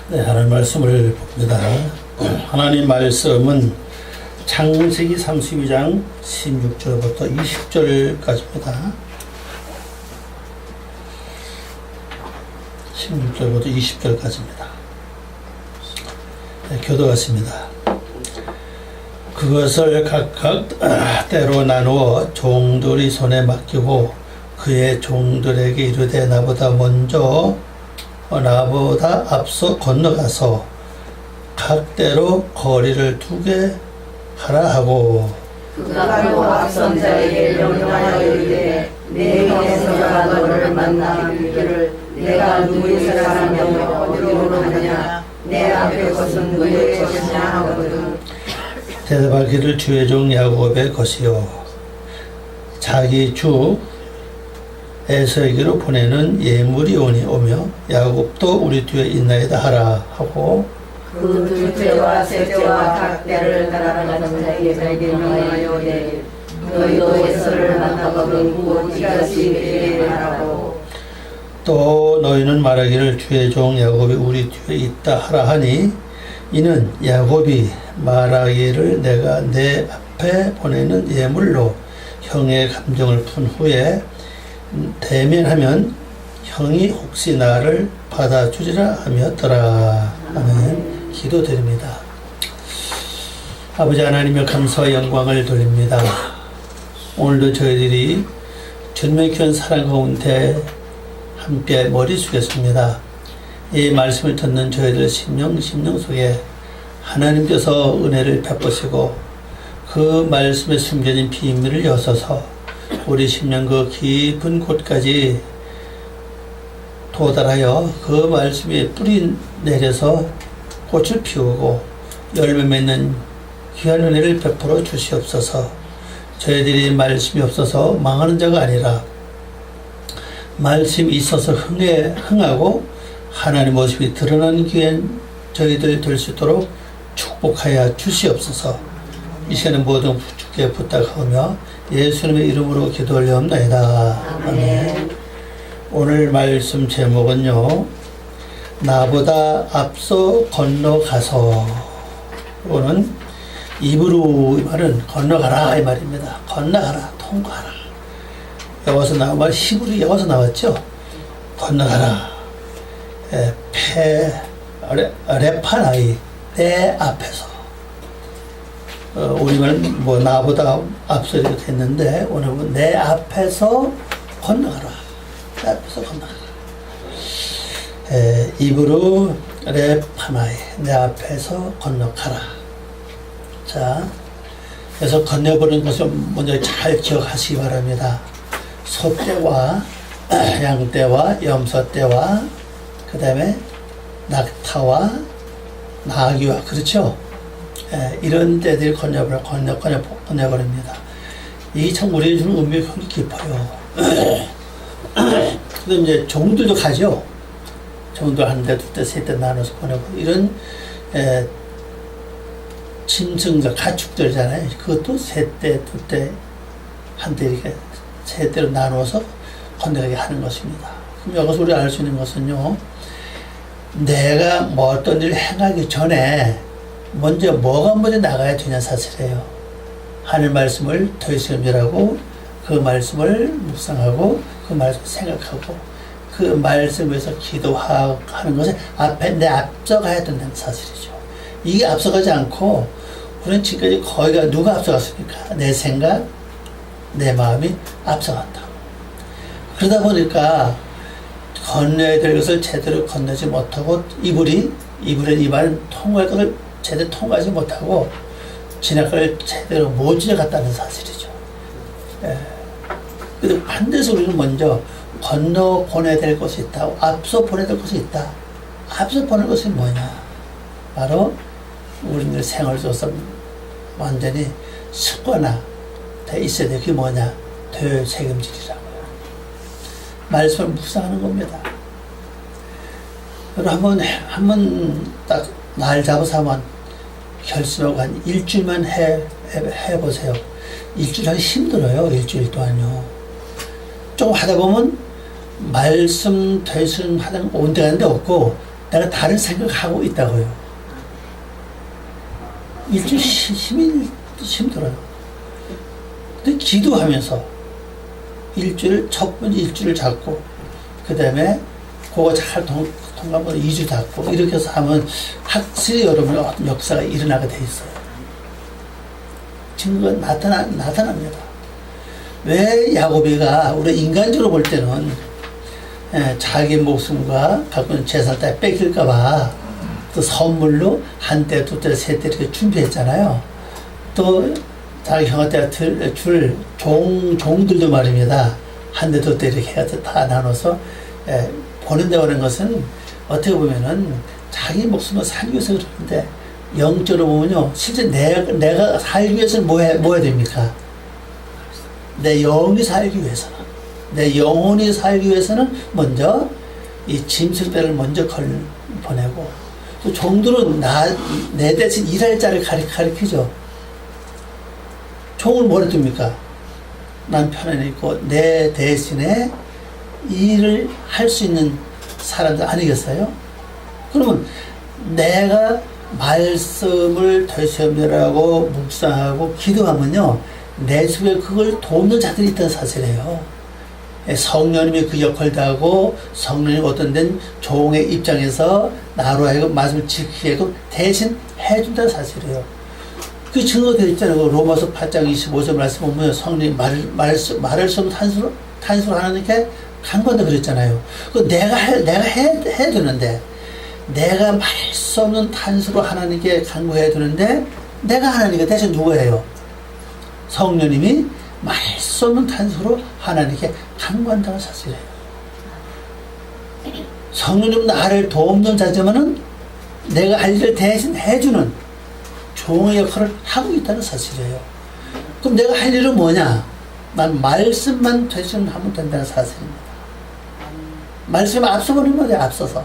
네, 하나님 말씀을 봅니다. 하나님 말씀은 창세기 32장 16절부터 20절까지입니다. 16절부터 20절까지입니다. 네, 교도같습니다. 그것을 각각 때로 나누어 종들이 손에 맡기고 그의 종들에게 이르되 나보다 앞서 건너가서 각 때로 거리를 두게 하라 하고 그가 또 앞선 자에게 명령하여 이르되 내 형에서가 너를 만나기를 내가 누구의 사람이며 어디로 가느냐 내 앞에 것은 누구의 것이냐 하거든. 대답하기를 주의 종 야곱의 것이요 자기 주 에서에게로 보내는 예물이 오며 야곱도 우리 뒤에 있나이다 하라 하고 그 둘째와 셋째와 각 때를 따라가는 자에게 명령하여 이르되 너희도 에서를 만나거든 어디까지 이르게 하라고. 또 너희는 말하기를 주의 종 야곱이 우리 뒤에 있다 하라 하니 이는 야곱이 말하기를 내가 내 앞에 보내는 예물로 형의 감정을 푼 후에 대면하면 형이 혹시 나를 받아주리라 하였더라. 아멘. 기도드립니다. 아버지 하나님의 감사와 영광을 돌립니다. 오늘도 저희들이 주님의 귀한 사랑 가운데 함께 머리 숙였습니다. 이 말씀을 듣는 저희들 심령 속에 하나님께서 은혜를 베푸시고 그 말씀에 숨겨진 비밀을 여서서 우리 심령 그 깊은 곳까지 도달하여 그 말씀에 뿌리 내려서 꽃을 피우고 열매 맺는 귀한 은혜를 베풀어 주시옵소서. 저희들이 말씀이 없어서 망하는 자가 아니라 말씀이 있어서 흥하고 하나님 모습이 드러나는 귀한 저희들 될 수 있도록 축복하여 주시옵소서. 이 시간에 모든 주께 부탁하며 예수님의 이름으로 기도 올려옵나이다. 아멘. 오늘 말씀 제목은요, 나보다 앞서 건너가서. 이거는 입으로 말은 건너가라 이 말입니다. 건너가라, 통과하라. 여기서 나와 히브리 여기서 나왔죠. 건너가라. 레파나이 내 앞에서. 우리말은 뭐 나보다 앞서 이렇게 됐는데 오늘은 내 앞에서 건너가라. 내 앞에서 건너가라. 입으로 레파나이 내 앞에서 건너가라. 자, 그래서 건너버리는 것을 먼저 잘 기억하시기 바랍니다. 소떼와 양떼와 염소떼와 그 다음에 낙타와 나귀와 그렇죠? 이런 때들이 건너버립니다. 이게 참 우리에게 주는 의미가 굉장히 깊어요. 근데 이제 종들도 가죠. 종들 한 대, 두 대, 세 대 나눠서 보내고 이런 짐승과 가축들잖아요. 그것도 세 대, 두 대, 한 대 이렇게 세 대로 나눠서 건너가게 하는 것입니다. 그럼 여기서 우리가 알 수 있는 것은요, 내가 뭐 어떤 일을 행하기 전에 뭐가 먼저 나가야 되냐 사실이에요. 하늘 말씀을 되새김질하고 그 말씀을 묵상하고 그 말씀을 생각하고 그 말씀에서 기도하는 것에 내 앞서가야 된다는 사실이죠. 이게 앞서가지 않고 우리는 지금까지 거기가 누가 앞서갔습니까? 내 생각, 내 마음이 앞서간다. 그러다 보니까 건너야 될 것을 제대로 건너지 못하고 입안은 통과할 것을 제대로 통과하지 못하고 진학을 제대로 못 지나갔다는 사실이죠. 그래서 반드시 우리는 먼저 건너 보내야 될 것이 있다. 앞서 보내야 될 것이 있다. 앞서 보낼 것이 뭐냐? 바로 우리들 생활 속에서 완전히 습관화 돼 있어야 돼. 그게 뭐냐? 되새김질이라고요. 말씀을 묵상하는 겁니다. 여러분 한번 딱 날 잡아서 한번 결심하고 한 일주일만 해보세요. 일주일 하기 힘들어요. 일주일 동안요. 좀 하다 보면 말씀 되신 하는 온 데 가는 데 없고 내가 다른 생각하고 있다고요. 일주일 힘들어요. 근데 기도하면서 첫 번째 일주일을 잡고, 그 다음에 그거 잘 통과하면 2주 잡고, 이렇게 해서 하면 확실히 여러분의 어떤 역사가 일어나게 돼 있어요. 증거가 나타납니다. 왜 야곱이가 우리 인간적으로 볼 때는 자기 목숨과 갖고 있는 재산 다 뺏길까봐 또 선물로 한 대, 두 대, 세 대 이렇게 준비했잖아요. 또 자기 형한테 줄 종들도 말입니다. 한 대, 두 대 이렇게 해서 다 나눠서 보낸다고 하는 것은 어떻게 보면은 자기 목숨을 살기 위해서 그러는데, 영적으로 보면요, 실제 내가 살기 위해서는 뭐 해야 됩니까? 내 영이 살기 위해서는, 내 영혼이 살기 위해서는 먼저 이 짐승배를 먼저 보내고, 또 종들은 내 대신 일할 자를 가리키죠. 종을 뭐라 둡니까? 난 편안히 있고 내 대신에 일을 할 수 있는 사람들 아니겠어요? 그러면 내가 말씀을 되새김질하고 묵상하고 기도하면요, 내 속에 그걸 돕는 자들이 있다는 사실이에요. 성령님이 그 역할도 하고, 성령님 어떤 데는 종의 입장에서 나로 하여금 말씀을 지키게끔 대신 해준다는 사실이에요. 그 증거되어 있잖아요. 로마서 8장 25절 말씀 보면 성령님 말을 수 없는 탄수로 하나님께 간구한다 그랬잖아요. 그 내가 해야 되는데, 내가 말 수 없는 탄수로 하나님께 간구해야 되는데, 내가 하나님께 대신 누가 해요? 성령님이 말 수 없는 탄수로 하나님께 간구한다는 사실이에요. 성령님 나를 돕는 자지만은 내가 할 일을 대신 해주는 종의 역할을 하고 있다는 사실이에요. 그럼 내가 할 일은 뭐냐? 난 말씀만 되시면 된다는 사실입니다. 말씀에 앞서버리는 거예요. 앞서서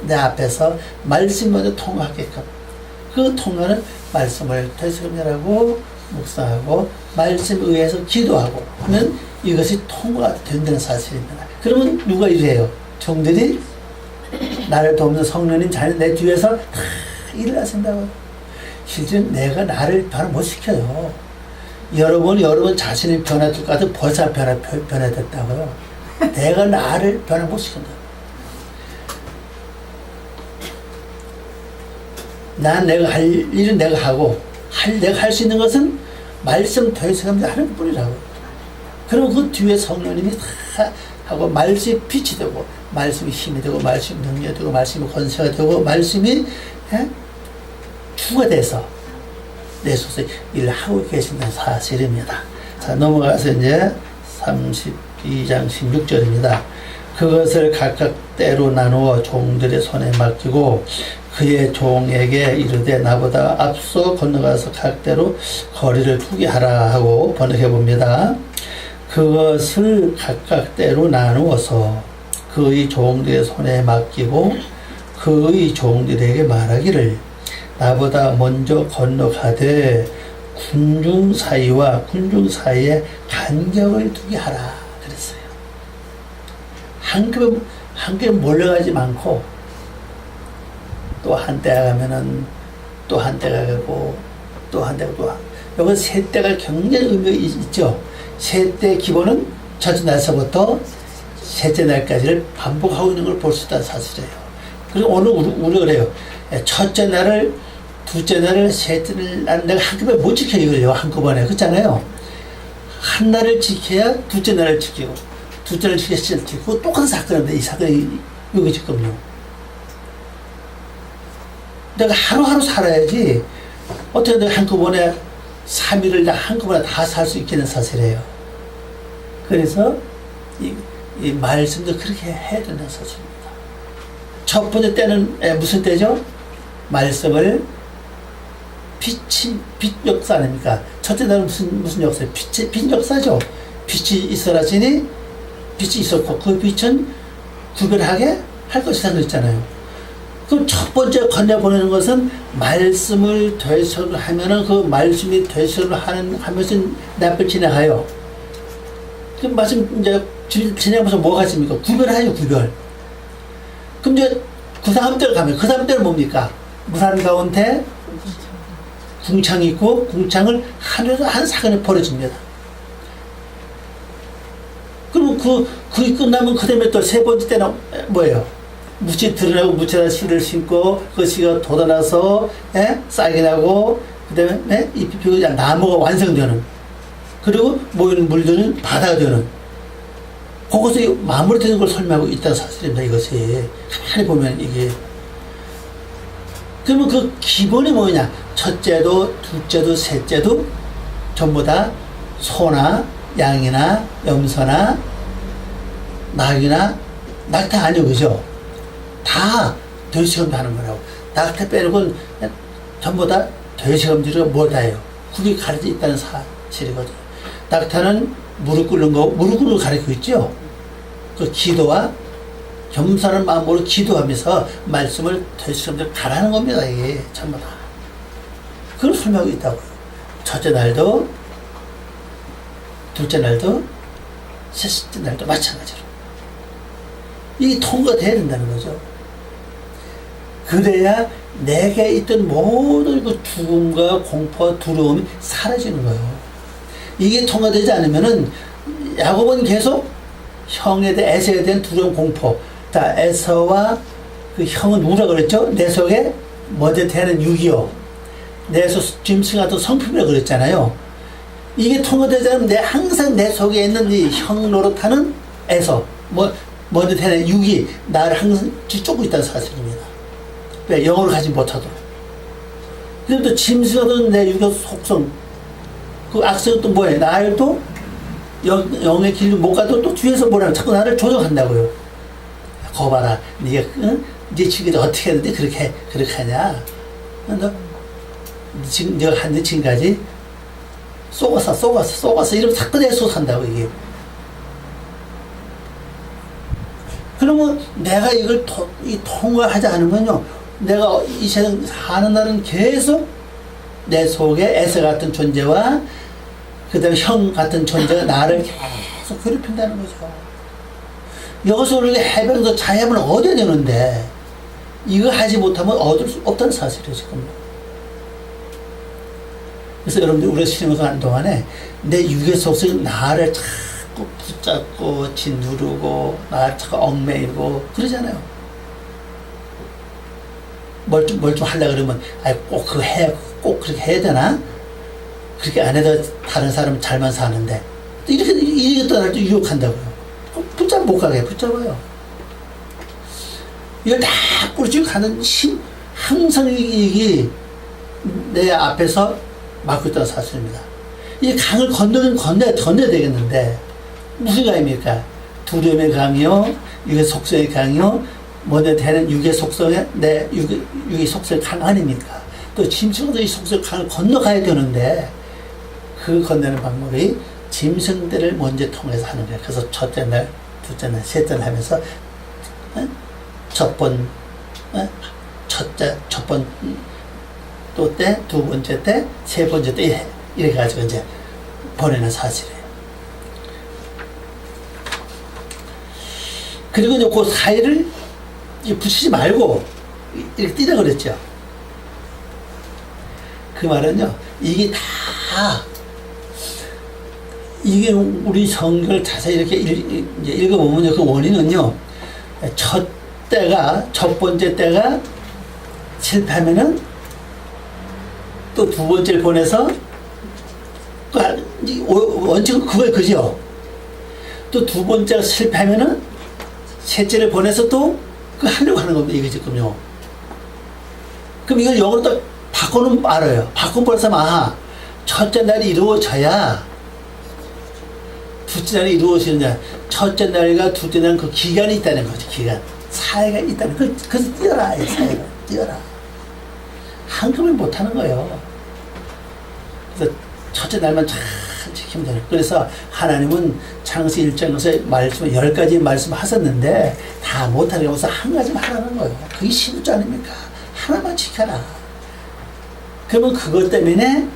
내 앞에서 말씀 먼저 통과하게끔, 그 통과는 말씀을 되새김질하고 묵상하고 말씀에 의해서 기도하고 하면 이것이 통과가 된다는 사실입니다. 그러면 누가 이래요? 종들이 나를 돕는 성령님 자녀 내 뒤에서 다 일을 하신다고요. 실제 내가 나를 변화 못 시켜요. 여러분 자신이 변화될 것 같아도 벌써 변화됐다고요. 내가 나를 변화 못 시킨다. 난 내가 할 일은 내가 하고, 내가 할 수 있는 것은 말씀 되새김질 하는 뿐이라고. 그럼 그 뒤에 성령님이 다 하고, 말씀이 빛이 되고, 말씀이 힘이 되고, 말씀이 능력이 되고, 말씀이 권세가 되고, 말씀이 주가 돼서 내 속에 일을 하고 계신다는 사실입니다. 자, 넘어가서 이제 32장 16절입니다. 그것을 각각 때로 나누어 종들의 손에 맡기고 그의 종에게 이르되 나보다 앞서 건너가서 각대로 거리를 두게 하라 하고 번역해 봅니다. 그것을 각각 때로 나누어서 그의 종들의 손에 맡기고 그의 종들에게 말하기를 나보다 먼저 건너가되 군중 사이와 군중 사이에 간격을 두게 하라 그랬어요. 한 겹에 몰려가지 않고 또 한 대가 가면은 또 한 대가 가고 또 한 대가 또 여기 세 대가 굉장히 의미가 있죠. 세 대 기본은 첫째 날서부터 셋째 날까지를 반복하고 있는 걸 볼 수 있다는 사실이에요. 그리고 오늘 우리 그래요. 첫째 날을, 둘째 날을, 셋째 날은 내가 한꺼번에 못 지켜 이걸요. 한꺼번에. 그렇잖아요. 한 날을 지켜야 둘째 날을 지키고, 둘째 날을 지켜야 셋째 날을 지키고, 똑같은 사건인데 이 사건이 여기 지금요. 내가 하루하루 살아야지 어떻게 내가 한꺼번에 3일을 한꺼번에 다 살 수 있겠는 사실이에요. 그래서 이 말씀도 그렇게 해야 된다는 사실입니다. 첫 번째 때는 무슨 때죠? 말씀을 빛 역사 아닙니까? 첫째 때는 무슨 역사예요? 빛 역사죠. 빛이 있어라지니 빛이 있었고 그 빛은 구별하게 할 것이다 그랬잖아요. 그럼 첫 번째 건네보내는 것은 말씀을 되새김을 하면은 그 말씀이 되새김을 하면서 내 앞을 지나가요. 그 말씀 이제 지나가면서 뭐가 있습니까? 구별하죠, 구별. 그럼 이제 그 다음 때로 가면, 그 다음 때는 뭡니까? 물 한가운데 궁창이 있고, 궁창을 하늘에서 한 사건이 벌어집니다. 그럼 그게 끝나면 그 다음에 또 세 번째 때는 뭐예요? 묻이 드러나고 묻에다 씨를 심고 그 씨가 돋아나서 싹이 나고 그 다음에 잎이 피고 나무가 완성되는, 그리고 모이는 물들은 바다가 되는, 그것이 마무리되는 걸 설명하고 있다는 사실입니다. 이것이 가만히 보면 이게. 그러면 그 기본이 뭐냐? 첫째도 둘째도 셋째도 전부 다 소나 양이나 염소나 낙이나 낙타 아니요, 그죠? 다 돼지검도 하는 거라고. 낙타 빼놓고는 전부 다 돼지검들이 뭐다예요? 그게 가르쳐 있다는 사실이거든요. 낙타는 무릎 꿇는 거, 무릎 꿇는 거 가르치고 있죠? 그 기도와 겸손한 마음으로 기도하면서 말씀을 돼지검들 가라는 겁니다, 이게 전부 다. 그걸 설명하고 있다고요. 첫째 날도, 둘째 날도, 셋째 날도 마찬가지로. 이게 통과돼야 된다는 거죠. 그래야 내게 있던 모든 그 죽음과 공포와 두려움이 사라지는 거예요. 이게 통과되지 않으면은 야곱은 계속 형에 대해, 에서에 대한 두려움, 공포. 자, 에서와 그 형은 누구라 그랬죠? 내 속에 먼저 태어난 육이요. 내 속 짐승 같은 성품이라 그랬잖아요. 이게 통과되지 않으면 항상 내 속에 있는 이 형 노릇하는 에서, 먼저 태어난 육이 나를 항상 쫓고 있다는 사실입니다. 왜? 영혼을 가지 못하도록. 그럼 또 짐승하던 내 육의 속성, 그 악성은 또 뭐예요? 나를 또 영의 길로 못 가도 또 뒤에서 뭐라고 자꾸 나를 조종한다고요. 거 봐라, 네가 네 친구들 어떻게 했는데 그렇게 하냐? 너 지금 네가 한 지금까지 쏘갔어 이러면 자꾸 내 속한다고 이게. 그러면 내가 이걸 통과하지 않으면요, 내가 이 세상 사는 날은 계속 내 속에 에서 같은 존재와 그 다음에 형 같은 존재가 나를 계속 괴롭힌다는 거죠. 여기서 우리가 해변에서 자유함을 얻어야 되는데 이거 하지 못하면 얻을 수 없다는 사실이에요, 지금. 그래서 여러분들 우리가 신앙생활 하는 동안에 내 육의 속성이 나를 자꾸 붙잡고 짓누르고 나를 자꾸 얽매이고 그러잖아요. 뭘 좀 하려고 그러면 꼭 꼭 그렇게 해야 되나? 그렇게 안 해도 다른 사람은 잘만 사는데 이렇게 또 나를 유혹한다고요. 붙잡으면 못 가게 붙잡아요. 이걸 다 뿌리치고 가는 힘, 항상 이게 내 앞에서 막고 있다는 사실입니다. 이 강을 건너야 되겠는데 무슨 강입니까? 두려움의 강이요, 육의 속성의 강이요, 먼저 되는 육의 속성의 내 육의 속성의 강 아닙니까? 또 짐승도 이 속성의 강을 건너가야 되는데 그 건너는 방법이 짐승들을 먼저 통해서 하는 거예요. 그래서 첫째 날, 둘째 날, 셋째 날 하면서 첫 번 또 때, 두 번째 때, 세 번째 때 이렇게 가지고 이제 보내는 사실이에요. 그리고 이제 그 사이를 붙이지 말고 이렇게 뛰라 그랬죠. 그 말은요, 이게 우리 성경을 자세히 이렇게 읽어보면요, 그 원인은요, 첫 번째 때가 실패하면은 또 두 번째를 보내서 원칙은 그거예요, 그죠? 또 두 번째가 실패하면은 셋째를 보내서 또 그 하려고 하는 겁니다, 이게 지금요. 그럼 이걸 영어로 또 바꿔놓으면 알아요. 바꿔 버려서 첫째 날이 이루어져야 둘째 날이 이루어지느냐. 첫째 날과 둘째 날은 그 기간이 있다는 거죠. 기간. 사회가 있다는 거. 그래서 뛰어라. 사회가. 뛰어라. 한꺼번에 못하는 거예요. 그래서 첫째 날만 잘 지키면 되는. 그래서 하나님은 창세 1장에서 말씀 10가지 말씀 하셨는데 다 못하게 하면서 한 가지만 하라는 거예요. 그게 시부지 아닙니까? 하나만 지켜라. 그러면 그것 때문에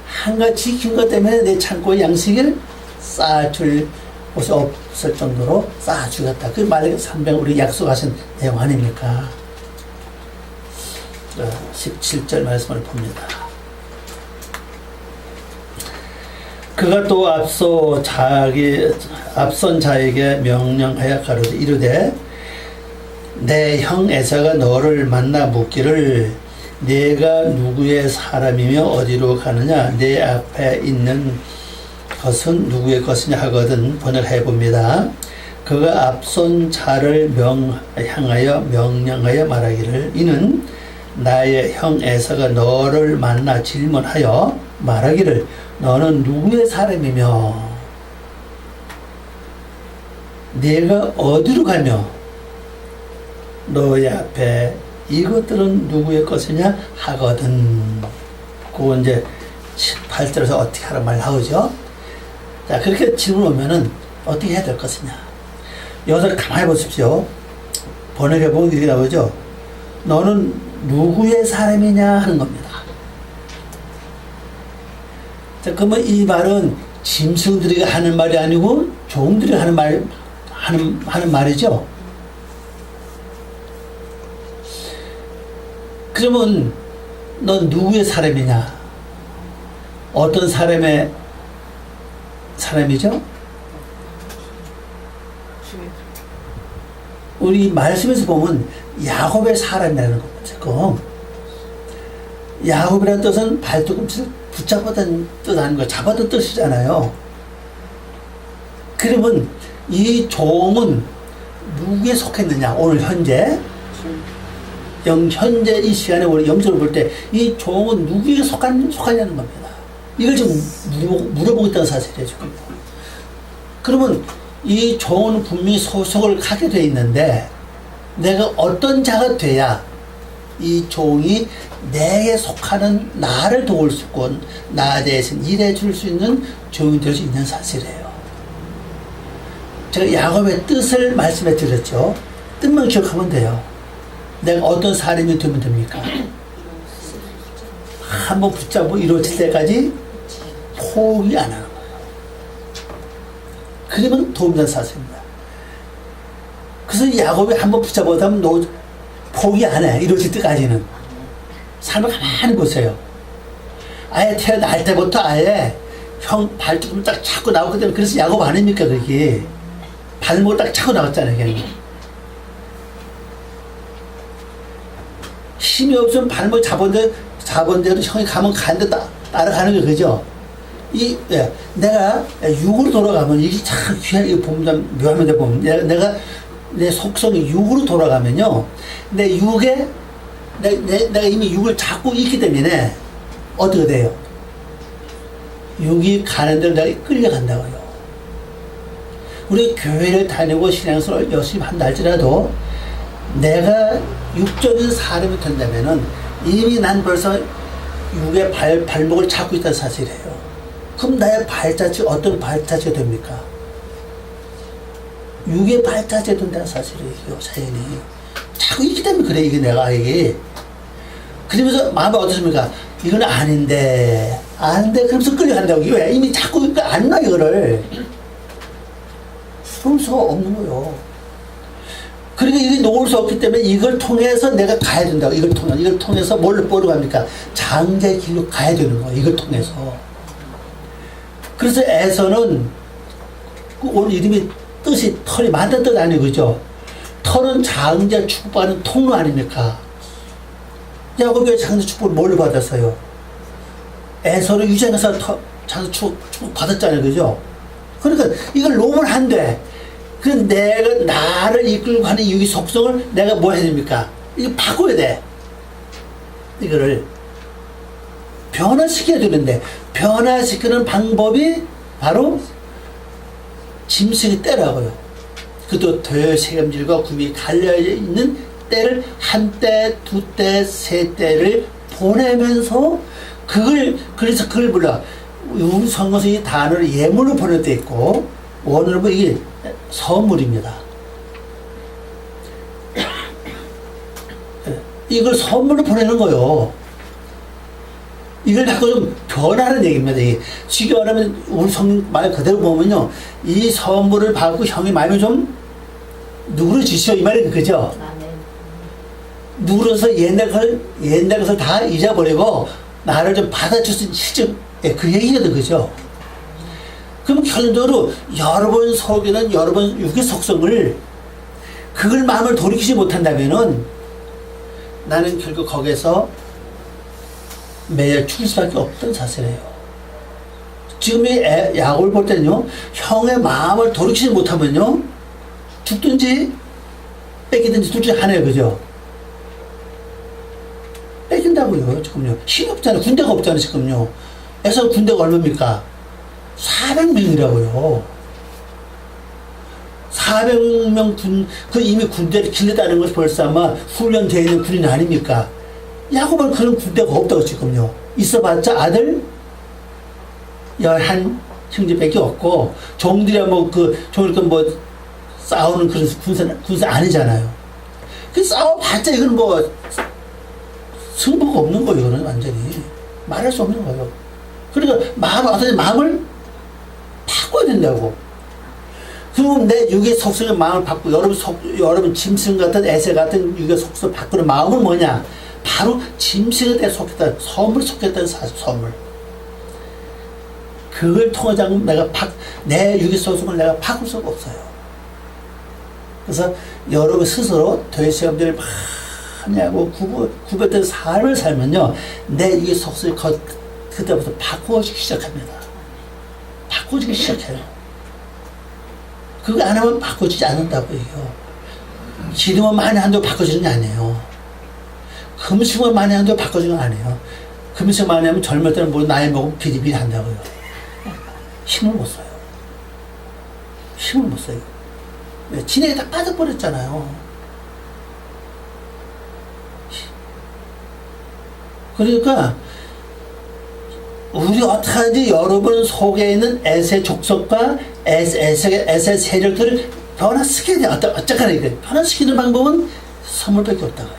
한 가지 지킨 것 때문에 내 창고에 양식을 쌓아줄 곳이 없을 정도로 쌓아주겠다. 그 말에 300 우리 약속하신 내용 아닙니까? 17절 말씀을 봅니다. 그가 또 앞선 자에게 명령하여 가로되 이르되 내 형 에사가 너를 만나 묻기를 네가 누구의 사람이며 어디로 가느냐 내 앞에 있는 것은 누구의 것이냐 하거든. 번역해 봅니다. 그가 앞선 자를 향하여 명령하여 말하기를 이는 나의 형 에사가 너를 만나 질문하여 말하기를 너는 누구의 사람이며 네가 어디로 가며 너의 앞에 이것들은 누구의 것이냐 하거든. 그거 이제 8절에서 어떻게 하란 말 나오죠. 자, 그렇게 질문 오면은 어떻게 해야 될 것이냐. 여기서 가만히 보십시오. 번역해보면 이렇게 나오죠. 너는 누구의 사람이냐 하는 겁니다. 자, 그러면 이 말은 짐승들이 하는 말이 아니고 종들이 하는 말이죠. 그러면 넌 누구의 사람이냐? 어떤 사람의 사람이죠? 우리 말씀에서 보면 야곱의 사람이라는 겁니다. 지금 야곱이라는 뜻은 발뒤꿈치를 붙잡았다는 뜻하는 거, 잡았던 뜻이잖아요. 그러면 이 종은 누구에 속했느냐? 오늘 현재 현재 이 시간에 우리 영적으로 볼 때 이 종은 누구에게 속하냐는 겁니다. 이걸 지금 물어보고 있다는 사실이에요, 지금. 그러면 이 종은 분명히 소속을 하게 돼 있는데 내가 어떤 자가 돼야 이 종이 내게 속하는 나를 도울 수 있고 나에 대해서 일해 줄 수 있는 종이 될 수 있는 사실이에요. 제가 야곱의 뜻을 말씀해 드렸죠. 뜻만 기억하면 돼요. 내가 어떤 사람이 되면 됩니까? 한번 붙잡고 이루어질 때까지 포기 안 하는 거예요. 그러면 도움된 사실입니다. 그래서 야곱이 한번 붙잡아다면 포기 안 해. 이루어질 때까지는. 삶을 가만히 보세요. 아예 태어날 때부터 아예 형 발톱을 딱 차고 나오거든요. 그래서 야곱 아닙니까, 그게? 발목을 딱 차고 나왔잖아요, 그냥. 힘이 없으면 발목 잡은 대로 형이 가면 가는데 따라가는 거, 그죠? 내가 육으로 돌아가면, 이게 참 귀한, 이거 보면, 묘하면 보면, 내가 내 속성이 육으로 돌아가면요. 내 육에, 내가 이미 육을 잡고 있기 때문에, 어떻게 돼요? 육이 가는 대로 내가 끌려간다고요. 우리 교회를 다니고 신앙생활을 열심히 한다 할지라도, 내가 육적인 사람이 된다면은, 이미 난 벌써 육의 발목을 잡고 있다는 사실이에요. 그럼 나의 발자취, 어떤 발자취가 됩니까? 육의 발자취가 된다는 사실이에요, 사연이. 자꾸 있기 때문에 그래, 이게 내가, 이게. 그러면서 마음이 어떻습니까? 이건 아닌데, 그러면서 끌려간다고. 왜? 이미 자꾸 안 놔, 이거를. 놓을 수가 없는 거예요. 그러니까 이게 놓을 수 없기 때문에 이걸 통해서 내가 가야 된다고. 이걸 통해서 뭘로 갑니까? 장자의 길로 가야 되는 거예요, 이걸 통해서. 그래서 에서는 오늘 이름이 뜻이 털이 많다는 뜻 아니에요, 그죠? 털은 장자 축복받는 통로 아닙니까? 야곱이 장자 축복을 뭘로 받았어요? 에서는 유전에서 장자 축복 받았잖아요, 그죠? 그러니까 이걸 놓으면 안 돼. 그 내가 나를 이끌고 가는 이 속성을 내가 뭐 해야 됩니까? 이거 바꿔야 돼. 이거를 변화시켜야 되는데, 변화시키는 방법이 바로 짐승의 떼라고요. 그것도 더 세겜질과 굽이 갈려 있는 떼를 한 떼, 두 떼, 세 떼를 보내면서 그래서 그걸 불러. 우리 성경에서 이 단어를 예물로 보낼 때 있고, 원어로 보면 이게 선물입니다. 이걸 선물로 보내는 거요. 이걸 자꾸 좀 변하는 얘기입니다. 이게 쉽게 말하면 우리 성경 말 그대로 보면요, 이 선물을 받고 형이 마음이 좀 누그러지시오, 이 말이 그죠? 누려서 옛날 것을 다 잊어버리고 나를 좀 받아줄 수 있는 실증, 예, 그 얘기거든, 그죠? 그럼 결론적으로 여러분 속에는 여러분 육의 속성을 그걸 마음을 돌이키지 못한다면은 나는 결국 거기에서 매일 죽을 수밖에 없던 자세래요. 지금 이 야곱을 볼 때는요, 형의 마음을 돌이키지 못하면요, 죽든지 뺏기든지 둘 중에 하나예요, 그죠? 뺏긴다고요, 지금요. 힘이 없잖아요. 군대가 없잖아요, 지금요. 에서 군대가 얼마입니까? 400명이라고요. 400명 이미 군대를 길렀다는 것이 벌써 아마 훈련되어 있는 군인 아닙니까? 야곱은 그런 군대가 없다고 지금요. 있어봤자 아들 11 형제밖에 없고, 종들이야 종들과 싸우는 그런 군사 아니잖아요. 그 싸워봤자 이건 승부가 없는 거예요, 이거는 완전히. 말할 수 없는 거예요. 그러니까 마음을 바꿔야 된다고. 그럼 내 육의 속성의 마음을 바꾸고, 여러분 짐승 같은 에세 같은 육의 속성을 바꾸는 마음은 뭐냐? 바로 짐승에 대해 속했다, 섬을 속했다는 사실, 섬을. 그걸 통하지 않으면 내 육의 속성을 내가 바꿀 수가 없어요. 그래서 여러분 스스로 되시감들을 하냐고 구별된 삶을 살면요, 내 육의 속성을 그때부터 바꿔주기 시작합니다. 바꿔주기 시작해요. 그거 안 하면 바꿔주지 않는다고요. 기도만 많이 한다고 바꿔주는 게 아니에요. 금식만 많이 한다고 바꿔주는 게 아니에요. 금식 많이 하면 젊을 때는 나이 먹으면 비리비리 한다고요. 힘을 못 써요. 힘을 못 써요. 진액이 다 빠져버렸잖아요. 그러니까 우리 어떻게 하지? 여러분 속에 있는 에세 족속과 에세 세력들을 변화시켜야 돼. 어쩌거나 이게 변화시키는 방법은 선물밖에 없다고요.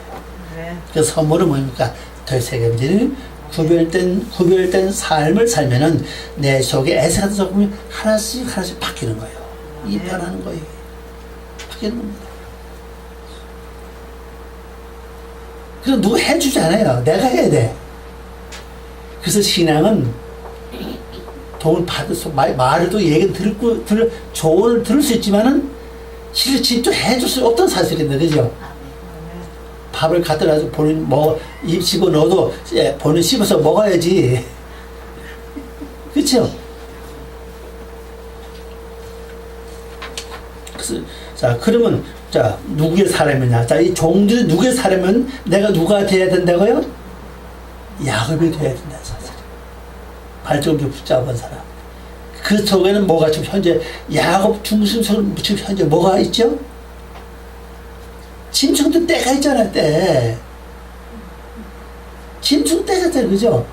네. 그 선물은 뭡니까? 되새김질, 구별된 삶을 살면은 내 속에 에세 같은 조금이 하나씩 바뀌는 거예요. 이 변하는 거예요. 바뀌는 겁니다. 그래서 누가 해주지 않아요. 내가 해야 돼. 그래서 신앙은 도움을 받을 수, 말을 또 얘기 조언을 들을 수 있지만은 실제 직접 해줄 수 없던 사실인데, 그죠? 밥을 갖다 놔서 본인 입 집어 넣어도 본인 씹어서 먹어야지. 그쵸? 그래서, 그러면, 누구의 사람이냐? 이 종들이 누구의 사람은 내가 누가 돼야 된다고요? 야곱이 돼야 된다, 사실. 발전기 붙잡은 사람. 그 속에는 뭐가 지금 현재, 야곱 중심적으로 지금 현재 뭐가 있죠? 짐승도 때가 있잖아요, 때. 짐승 때가 있잖아요, 그죠?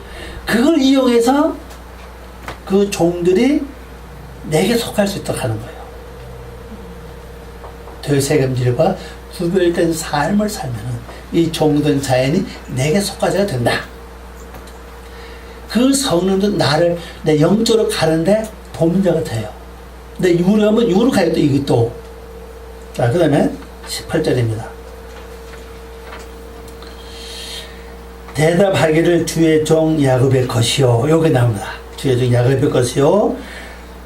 그걸 이용해서 그 종들이 내게 속할 수 있도록 하는 거예요. 되새김질과 구별된 삶을 살면은 이 종된 자연이 내게 속하자가 된다. 그 성령도 나를 내 영적으로 가는데 도움자가 돼요. 근데 유로 하면 유로 가야 돼, 이것도. 자, 그 다음에 18절입니다. 대답하기를 주의 종 야곱의 것이요. 요게 나옵니다. 주의 종 야곱의 것이요.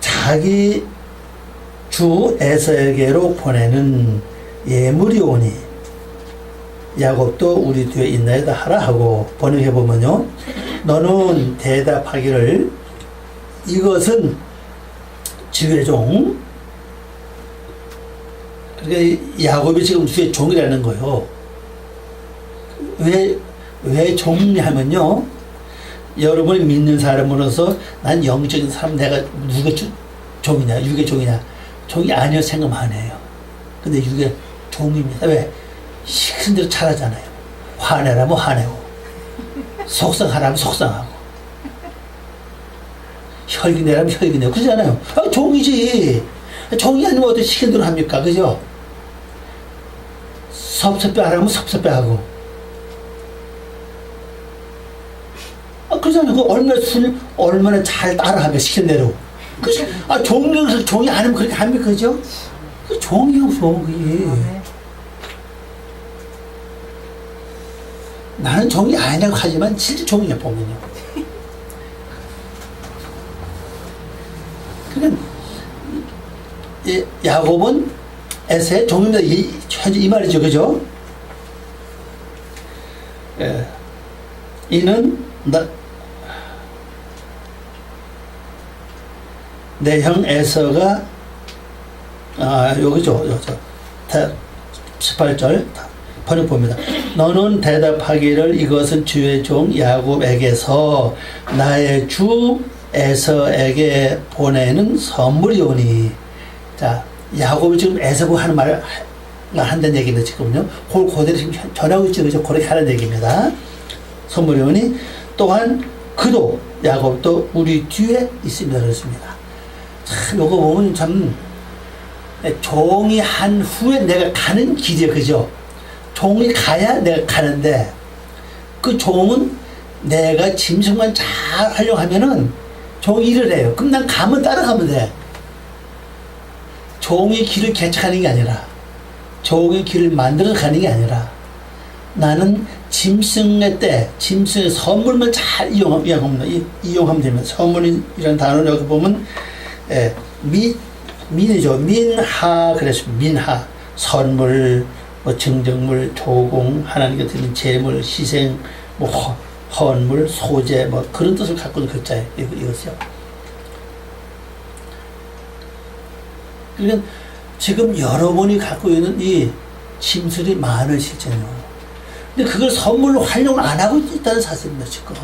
자기 주 에서에게로 보내는 예물이 오니 야곱도 우리 뒤에 있나이다 하라 하고 번역해보면요. 너는 대답하기를 이것은 주의 종. 그러니까 야곱이 지금 주의 종이라는 거예요. 왜 종이냐면요. 여러분이 믿는 사람으로서 난 영적인 사람, 내가 누가 종이냐, 육의 종이냐. 종이 아니어 생각만 안 해요. 근데 육의 종입니다. 왜? 시킨 대로 잘하잖아요. 화내라면 화내고, 속상하라면 속상하고, 혈기내라면 혈기내고, 그러잖아요. 종이지. 종이 아니면 어떻게 시킨 대로 합니까? 그죠? 섭섭해 하라면 섭섭해 하고. 그러잖아요. 얼마나 잘 따라하면 시킨 대로. 그죠? 종이 아니면 그렇게 합니까? 그죠? 그 종이요, 종이. 나는 종이 아니라고 하지만 실제 종이야 보면요. 그러니까 야곱은 에서의 종입니다. 현재 이 말이죠, 그죠? 예. 이는 내 형 에서가 여기죠. 18절 번역봅니다. 너는 대답하기를 이것은 주의 종 야곱에게서 나의 주 에서에게 보내는 선물이오니. 자, 야곱이 지금 에서고 하는 말을 한다는 얘기는 지금요. 그대로 지금 전하고 있죠. 그죠? 그렇게 하는 얘기입니다. 선물이오니 또한 그도 야곱도 우리 뒤에 있습니다. 그렇습니다. 참, 요거 보면 참, 종이 한 후에 내가 가는 길이에요. 그죠? 종이 가야 내가 가는데, 그 종은 내가 짐승만 잘 활용하면은 종이 일을 해요. 그럼 난 가면 따라가면 돼. 종이 길을 개척하는 게 아니라, 종이 길을 만들어서 가는 게 아니라, 나는 짐승의 때, 짐승의 선물만 잘 이용하면 됩니다. 선물이라는 단어를 여기 보면, 민이죠. 민하, 그래서 민하. 선물, 뭐 증정물, 조공, 하나님께 드린 재물, 희생, 뭐 헌물, 소재, 뭐 그런 뜻을 갖고 있는 글자예요. 이것이요. 그러니까 지금 여러분이 갖고 있는 이 짐승이 많은 실제요. 근데 그걸 선물로 활용을 안 하고 있다는 사실입니다, 지금.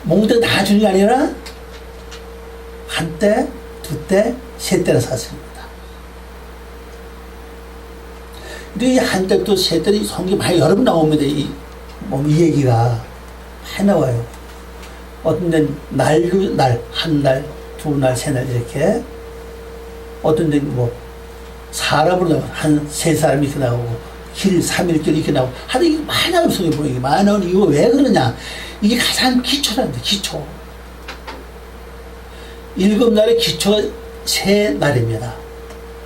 몽땅 다 주는 게 아니라 한 때, 두 때, 세 때는 사실입니다. 근데 이 한 때 또 세 때는 성경 많이 여러 번 나옵니다. 이 얘기가 많이 나와요. 어떤 데는 날, 한 날, 두 날, 세 날 이렇게. 어떤 데는 뭐 사람으로 한 세 사람이 이렇게 나오고 길 3일절 이렇게 나오고 하여튼 이게 많이 나오는 성경에 보이게 많이 나오는 이거 왜 그러냐. 이게 가장 기초란다. 기초. 7날의 기초가 세 날입니다.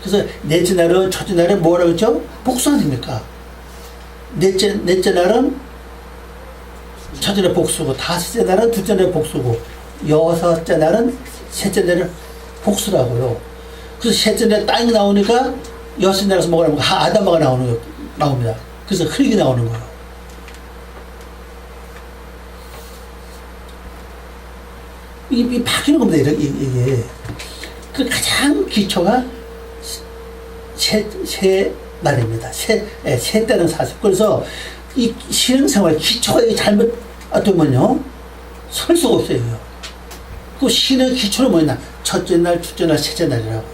그래서 넷째 날은, 첫째 날은 뭐라고 했죠? 복수 아닙니까? 넷째 날은 첫째 날 복수고, 다섯째 날은 둘째 날 복수고, 여섯째 날은 셋째 날은 복수라고요. 그래서 셋째 날 땅이 나오니까 여섯째 날에서 뭐가 나오니까 아담아가 나옵니다. 그래서 흙이 나오는 거예요. 이게 바뀌는 겁니다. 이게. 그 가장 기초가 세 날입니다. 세 때는 사실. 그래서 이 신앙생활 기초가 잘못되면요, 설 수가 없어요. 그 신의 기초는 뭐냐? 첫째 날, 둘째 날, 셋째 날이라고.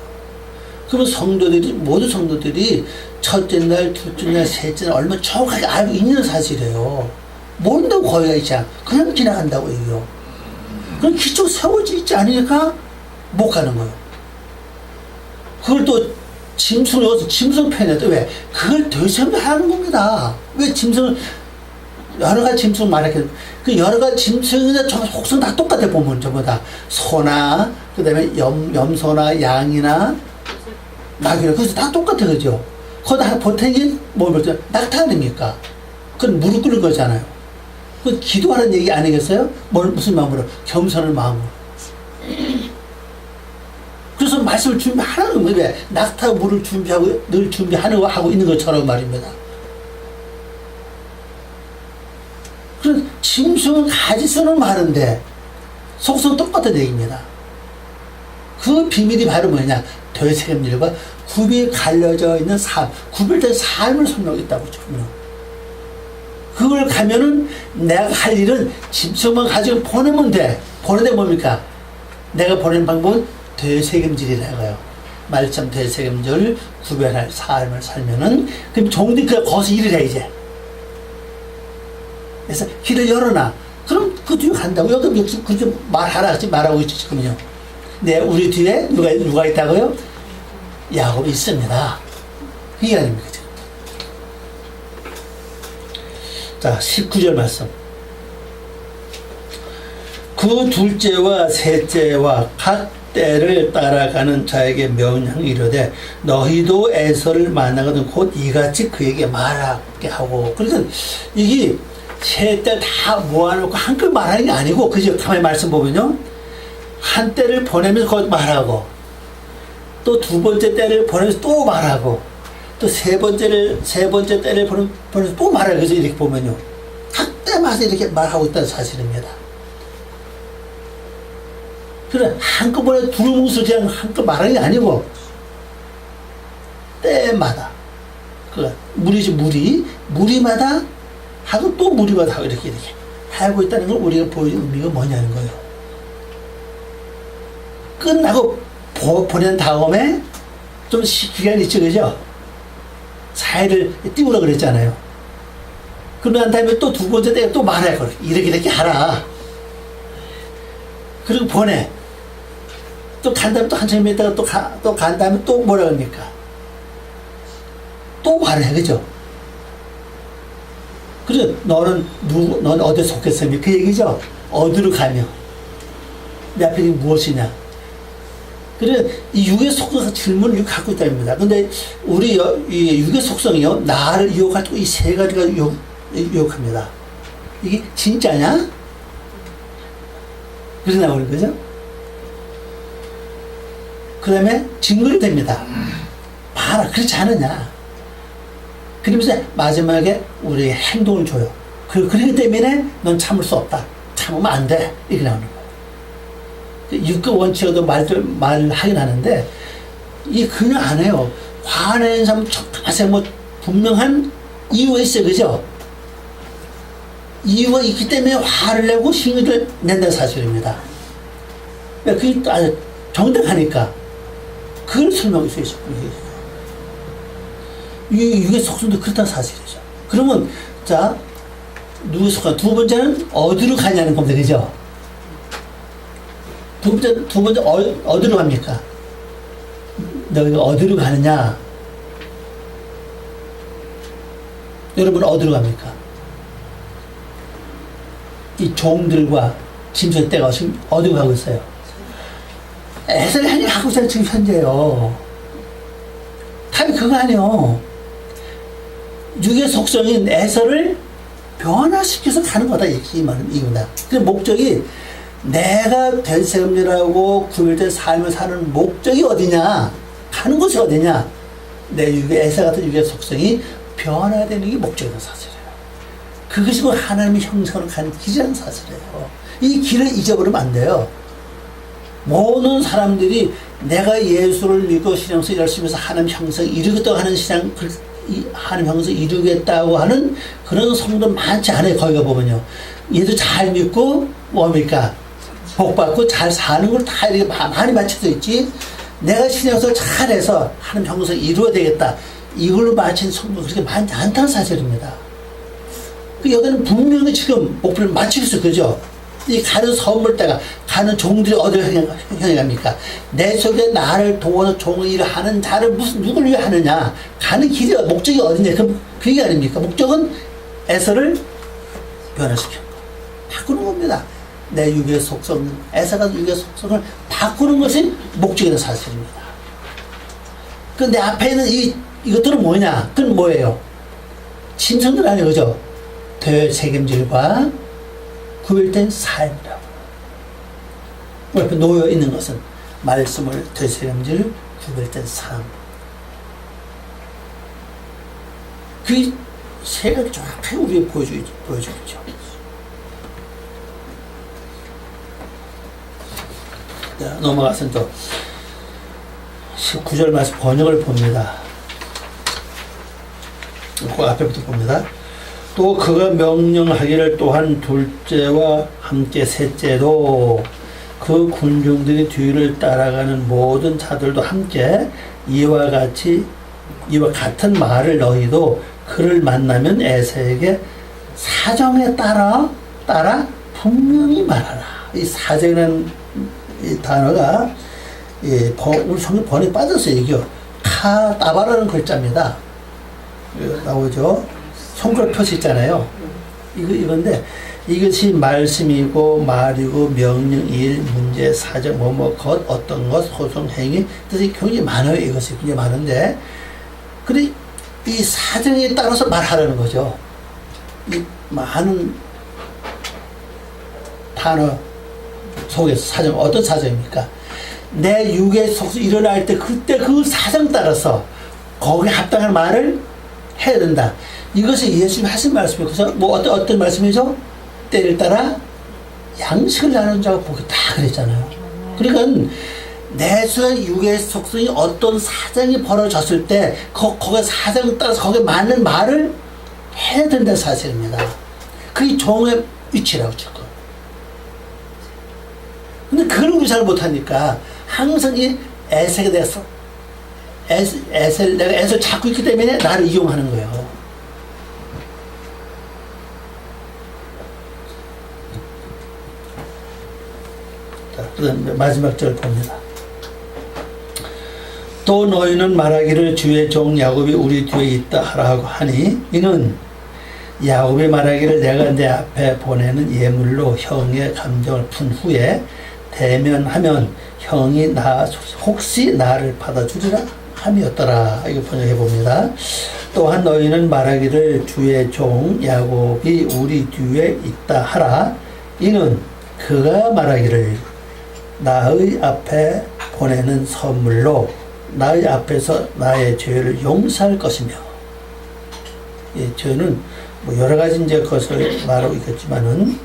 그러면 모든 성도들이 첫째 날, 둘째 날, 셋째 날 얼마나 정확하게 알고 있는 사실이에요. 모른다고 거기가 있지 않아. 그냥 지나간다고 얘기해요. 그럼 기초 세워져 있지 않으니까 못 가는 거예요. 그걸 또 짐승 편이었다. 왜? 그걸 되새김하는 겁니다. 왜 짐승을, 여러 가지 짐승을 말했겠, 그 여러 가지 짐승이나 저 속성 다 똑같아 보면 전부 다. 소나, 그 다음에 염소나 양이나 낙이나, 그래서 다 똑같아, 그죠? 거기다 보탬이 뭐죠? 낙타 아닙니까? 그건 무릎 꿇는 거잖아요. 그 기도하는 얘기 아니겠어요? 무슨 마음으로? 겸손한 마음으로. 그래서 말씀을 준비하는 거예요. 왜? 낙타 물을 준비하고 늘 하고 있는 것처럼 말입니다. 그래서 짐승은 가지수는 많은데 속성 똑같은 얘기입니다. 그 비밀이 바로 뭐냐? 되새김질과 구비 갈려져 있는 삶, 구별된 삶을 설명하고 있다고 보죠. 그걸 가면은 내가 할 일은 짐승만 가지고 보내면 돼. 보내면 뭡니까? 내가 보내는 방법은 되새김질이라고요. 말씀 되새김질, 구별할 삶을 살면은, 그럼 종들이 거기서 일을 해, 이제. 그래서 길을 열어놔. 그럼 그 뒤에 간다고. 여기 그렇게 말하라. 지금 말하고 있죠, 지금요. 네, 우리 뒤에 누가 있다고요? 야곱이 있습니다. 그게 아닙니까, 지금. 자, 19절 말씀. 그 둘째와 셋째와 각 때를 따라가는 자에게 명령 이르되 너희도 에서를 만나거든 곧 이같이 그에게 말하게 하고. 그래서 이게 세 때 다 모아놓고 한껏 말하는 게 아니고, 그죠? 가만히 말씀 보면요. 한 때를 보내면서 거기 말하고, 또 두 번째 때를 보내면서 또 말하고, 또 세 번째 때를 보내면서 또 말하고, 그래서 이렇게 보면요. 각 때마다 이렇게 말하고 있다는 사실입니다. 그래, 한꺼번에 두루뭉술 그냥 한꺼 말하는 게 아니고, 때마다. 그, 무리마다 하고 또 무리마다 하고 이렇게 하고 있다는 걸 우리가 보여준 의미가 뭐냐는 거예요. 끝나고 보낸 다음에 좀 기간이 있죠, 그죠? 사회를 띄우라 그랬잖아요. 그러고 난 다음에 또 두 번째 때가 또 말해. 이렇게 하라. 그리고 보내. 또 간 다음에 또 한참 있다가 또 간 다음에 또 뭐라 그럽니까? 또 말해, 그죠? 그래, 넌 어디에 속했으며? 그 얘기죠? 어디로 가며? 내 앞에 무엇이냐? 그래, 이 육의 속성의 질문을 갖고 있답니다. 근데 우리 이 육의 속성이요, 나를 유혹할 때 이 세 가지가 유혹합니다. 이게 진짜냐? 그래서 나오는 거죠? 그 다음에 증거가 됩니다. 봐라, 그렇지 않느냐? 그러면서 마지막에 우리의 행동을 줘요. 그렇기 때문에 넌 참을 수 없다. 참으면 안 돼. 이렇게 나오는 거예요. 육급 원칙에도 말하긴 하는데, 이 그냥 안 해요. 화내는 사람 적당하세요. 뭐, 분명한 이유가 있어요. 그죠? 이유가 있기 때문에 화를 내고 힘을 낸다는 사실입니다. 그게 아주 정당하니까. 그걸 설명할 수 있어요. 육의 속성도 그렇다는 사실이죠. 그러면, 자, 누구의 속성? 두 번째는 어디로 가냐는 겁니다. 그죠? 두 번째, 어디로 갑니까? 너희가 어디로 가느냐? 여러분, 어디로 갑니까? 이 종들과 짐승 떼가 지금 어디로 가고 있어요? 애들 한일 하고 있어요, 지금 현재요. 답이 그거 아니에요. 육의 속성인 에서를 변화시켜서 가는 거다, 이 말은 이유다. 그 목적이 내가 대세음료라고 구별된 삶을 사는 목적이 어디냐? 가는 곳이 어디냐? 내 육의 에서 같은 육의 속성이 변화되는 게 목적이라는 사실이에요. 그것이 곧 하나님의 형상으로 가는 길이라는 사실이에요. 이 길을 잊어버리면 안 돼요. 모든 사람들이 내가 예수를 믿고 신앙생활 열심히 해서 하나님 형상 이루겠다고 하는 하나님 형상 이루겠다고 하는 그런 성도 많지 않아요. 거기가 보면요. 얘도 잘 믿고 뭡니까? 복받고 잘 사는 걸 다 이렇게 많이 맞춰져 있지. 내가 신앙생활 잘해서 하나님 형상 이루어야 되겠다. 이걸로 마친 성도 그렇게 많지 않다는 사실입니다. 여기는 분명히 지금 목표를 맞추고 있어요. 그죠? 이 가는 선물대가 가는 종들이 어디로 향해 갑니까? 내 속에 나를 도와서 종의 일을 하는 자를 누굴 위해 하느냐? 가는 길이 목적이 어디냐? 그게 아닙니까? 목적은 에서를 변화시키는 거. 바꾸는 겁니다. 내 육의 속성, 에서가 육의 속성을 바꾸는 것이 목적이라는 사실입니다. 그 내 앞에 있는 이것들은 뭐냐? 그건 뭐예요? 짐승들 아니에요, 그죠? 되책임질과 구별된 삶이라고. 옆에 놓여 있는 것은 말씀을 되책임질 구별된 삶. 그 세 가지 정확하게 우리에게 보여주겠죠. 자, 넘어가서 또 19절 말씀 번역을 봅니다. 그 앞에부터 봅니다. 또 그가 명령하기를 또한 둘째와 함께 셋째도 그 군중들이 뒤를 따라가는 모든 자들도 함께 이와 같은 말을 너희도 그를 만나면 에서에게 사정에 따라 분명히 말하라. 이 사정이라는 이 단어가 우리 성경 번역에 빠졌어요. 이게 카다바라는 글자입니다. 나오죠. 손가락 표시 있잖아요. 이건데 이것이 말씀이고 말이고 명령, 일, 문제, 사정, 것, 어떤 것, 소송, 행위 뜻이 굉장히 많아요. 이것이 굉장히 많은데 그래 이 사정에 따라서 말하라는 거죠. 이 많은 단어 속에서 사정, 어떤 사정입니까? 내 육의 속에서 일어날 때 그때 그 사정 따라서 거기에 합당한 말을 해야 된다. 이것이 예수님 하신 말씀이에요. 그래서 뭐 어떤 말씀이죠? 때를 따라 양식을 나누는 자가 복이 다 그랬잖아요. 그러니까 내 육의 속성이 어떤 사정이 벌어졌을 때 거기에 사정에 따라서 거기에 맞는 말을 해야 된다는 사실입니다. 그게 종의 위치라고 지금. 근데 그걸 우리 잘 못하니까 항상 이 에색에 대해서 내가 애를 찾고 있기 때문에 나를 이용하는 거예요. 자, 그다음 마지막 절 봅니다. 또 너희는 말하기를 주의 종 야곱이 우리 뒤에 있다 하라고 하니 이는 야곱이 말하기를 내가 내 앞에 보내는 예물로 형의 감정을 푼 후에 대면하면 형이 혹시 나를 받아주리라 함이었더라. 이거 번역해 봅니다. 또한 너희는 말하기를 주의 종 야곱이 우리 뒤에 있다 하라. 이는 그가 말하기를 나의 앞에 보내는 선물로 나의 앞에서 나의 죄를 용서할 것이며, 이 죄는 뭐 여러 가지 이제 것을 말하고 있겠지만은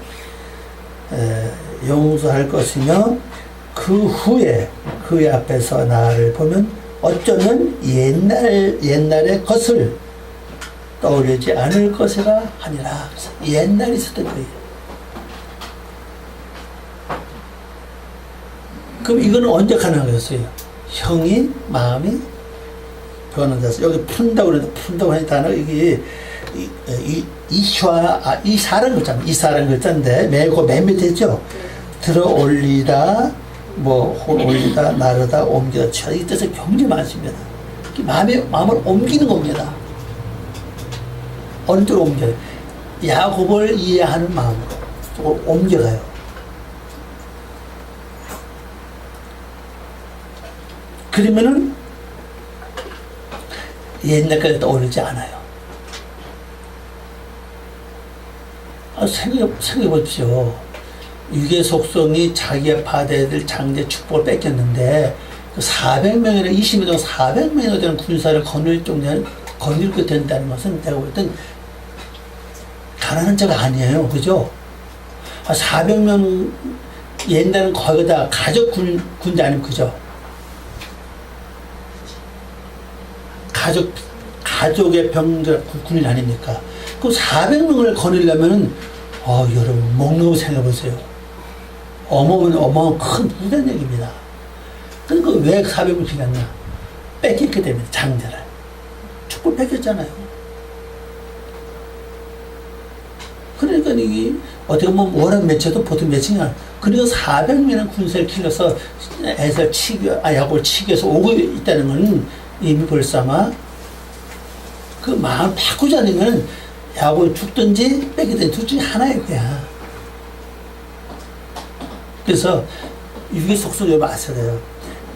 용서할 것이며 그 후에 그의 앞에서 나를 보면 어쩌면 옛날의 것을 떠올리지 않을 것이라 하니라. 옛날에 있었던 거예요. 그럼 이거는 언제 가능하겠어요? 형이 마음이 변한다서 여기 푼다고 그러는데 푼다고 하는 단어 이게 이사라는 글자입니다. 이사라는 글자인데 매고 맨 밑에 있죠. 들어 올리다 뭐 올리다 나르다 옮기다 취하다 이 뜻은 굉장히 많습니다. 마음을 옮기는 겁니다. 어느 쪽으로 옮겨요? 야곱을 이해하는 마음으로 쪽으로 옮겨가요. 그러면은 옛날까지 떠오르지 않아요. 생각해 보십시오. 육의 속성이 자기의 받아야 될 장대 축복을 뺏겼는데 400명이나 20년 동안 400명이나 되는 군사를 거닐게 된다는 것은 내가 볼 땐 가난한 자가 아니에요. 그죠? 400명 옛날은 거의 다 가족 군대 아니면 그죠? 가족의 병들 군인 아닙니까? 그 400명을 거느리려면은 여러분 먹는 거 생각해보세요. 어마어마한 큰 부담 얘기입니다. 그러니까 왜 400명 필요했나? 뺏겼기 때문에 장대를 축복 뺏겼잖아요. 그러니까 이게 어떻게 보면 워낙 매체도 보통 매칭이 그러니까 400명이라는 군사를 길러서 야곱을 치기 위해서 오고 있다는 건 이미 벌써마 그 마음 바꾸지 않으면 야곱이 죽든지 뺏기든지 둘 중에 하나일 거야. 그래서 육의 속성을 여러분 아셔야 돼요.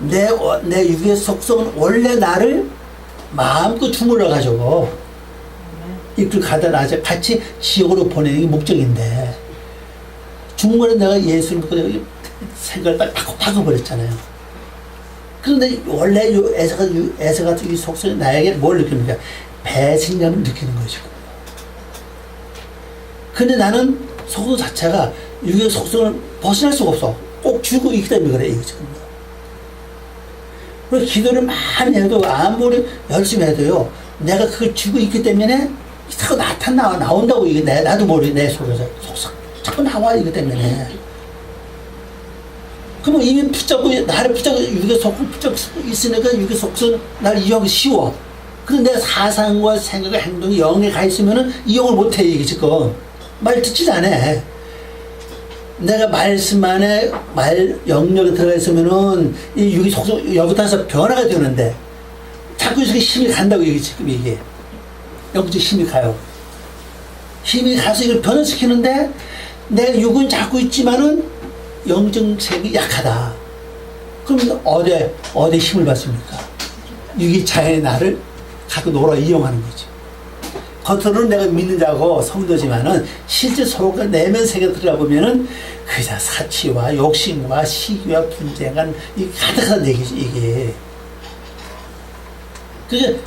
내 육의 속성은 원래 나를 마음껏 주물러가지고 이끌 가다 낮에 같이 지옥으로 보내는 게 목적인데 중간에 내가 예수를 믿고 내가 생각을 딱 바꿔버렸잖아요. 그런데 원래 에서 같은 이 속성이 나에게 뭘 느낍니까? 배신감을 느끼는 것이고. 근데 나는 속성 자체가 육의 속성을 벗어날 수가 없어. 꼭 쥐고 있기 때문에 그래, 이거 지금. 그래서 기도를 많이 해도, 아무리 열심히 해도요, 내가 그걸 쥐고 있기 때문에 자꾸 나온다고, 이게 나도 모르게 내 속에서. 자꾸 나와, 이거 때문에. 그러면 이미 나를 붙잡고, 육의 속성 붙잡고 있으니까 육의 속성 나를 이용하기 쉬워. 근데 내 사상과 생각과 행동이 영에 가 있으면은 이용을 못해, 이게 지금. 말 듣지 않아. 내가 말씀 안에 영역에 들어가 있으면은 이 육의 속성 여기부터 해서 변화가 되는데 자꾸 이렇게 힘이 간다고 이게 지금 이게. 영적 힘이 가요. 힘이 가서 이걸 변화시키는데 내 육은 잡고 있지만은 영적 세력이 약하다. 그럼 어디 힘을 받습니까? 육이 자연의 나를 갖고 놀아 이용하는 거지. 겉으로는 내가 믿는 자고 성도지만은 실제 속과 내면 세계 들어가 보면은 그저 사치와 욕심과 시기와 분쟁한 이 가득한 얘기죠, 이게. 그게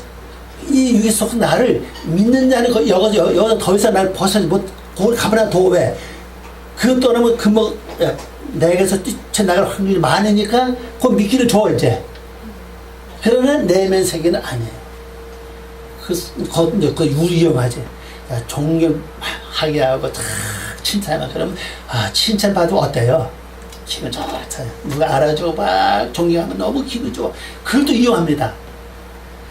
이 유기 속 나를 믿는 자는 여기서 더 이상 나를 벗어나지 못, 거기 가만히 둬. 왜? 그것 떠나면 내게서 뛰쳐나갈 확률이 많으니까 그거 믿기를 줘, 이제. 그러나 내면 세계는 아니에요. 그 위험하지. 존경하게 하고 다 칭찬하고 그러면 칭찬받으면 어때요? 기분 좋아요. 누가 알아주고 막 존경하면 너무 기분 좋아. 그것도 이용합니다.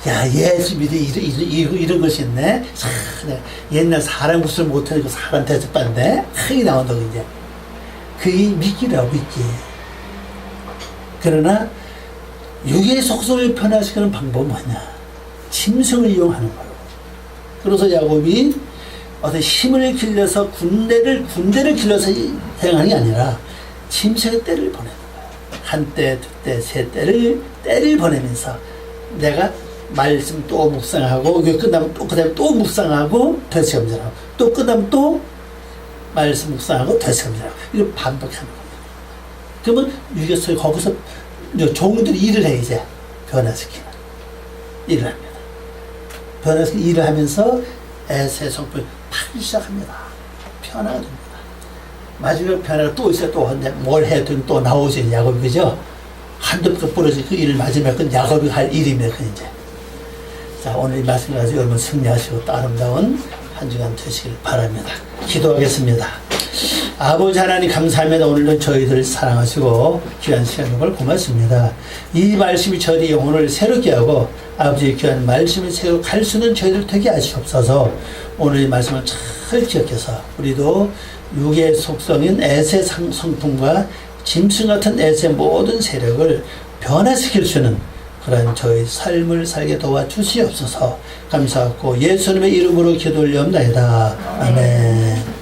야, 예수 믿어 이런 것이 있네. 옛날 사람 구슬 못하니까 사람 대접받네. 흥이 나온다고 이제. 그게 믿기라고 믿기. 그러나 육의 속성을 변화시키는 방법은 뭐냐? 짐승을 이용하는 거예요. 그래서 야곱이 어떤 힘을 길러서 군대를 길러서 행하는 게 아니라 짐승의 때를 보내는 거예요. 한 때, 두 때, 세 때를 보내면서 내가 말씀 또 묵상하고 이게 끝나면 또 묵상하고 되새김질하고 또 끝나면 또 말씀 묵상하고 되새김질하고 이걸 반복하는 겁니다. 그러면 유괴소에 거기서 종들이 일을 해 이제 변화시키는 일을 합니다. 변화시키는 일을 하면서 에세의 성품이 파기 시작합니다. 변화가 됩니다. 마지막 변화가 또 있어요. 또 뭘 해도 또 나오죠. 야곱이 그죠? 한두 번 부러진 그 일을 마지막 건 야곱이 할 일입니다. 그 이제. 자, 오늘 이 말씀 가지고 여러분 승리하시고 또 아름다운 한 주간 되시길 바랍니다. 기도하겠습니다. 아버지 하나님 감사합니다. 오늘도 저희들 사랑하시고 귀한 시간인 걸 고맙습니다. 이 말씀이 저희 영혼을 새롭게 하고 아버지의 귀한 말씀을 새로 갈 수 있는 저희들 되게 하시옵소서. 오늘 이 말씀을 잘 기억해서 우리도 육의 속성인 에세 성품과 짐승 같은 에세의 모든 세력을 변화시킬 수 있는 그런 저희 삶을 살게 도와주시옵소서. 감사하고 예수님의 이름으로 기도 올리옵나이다. 아멘.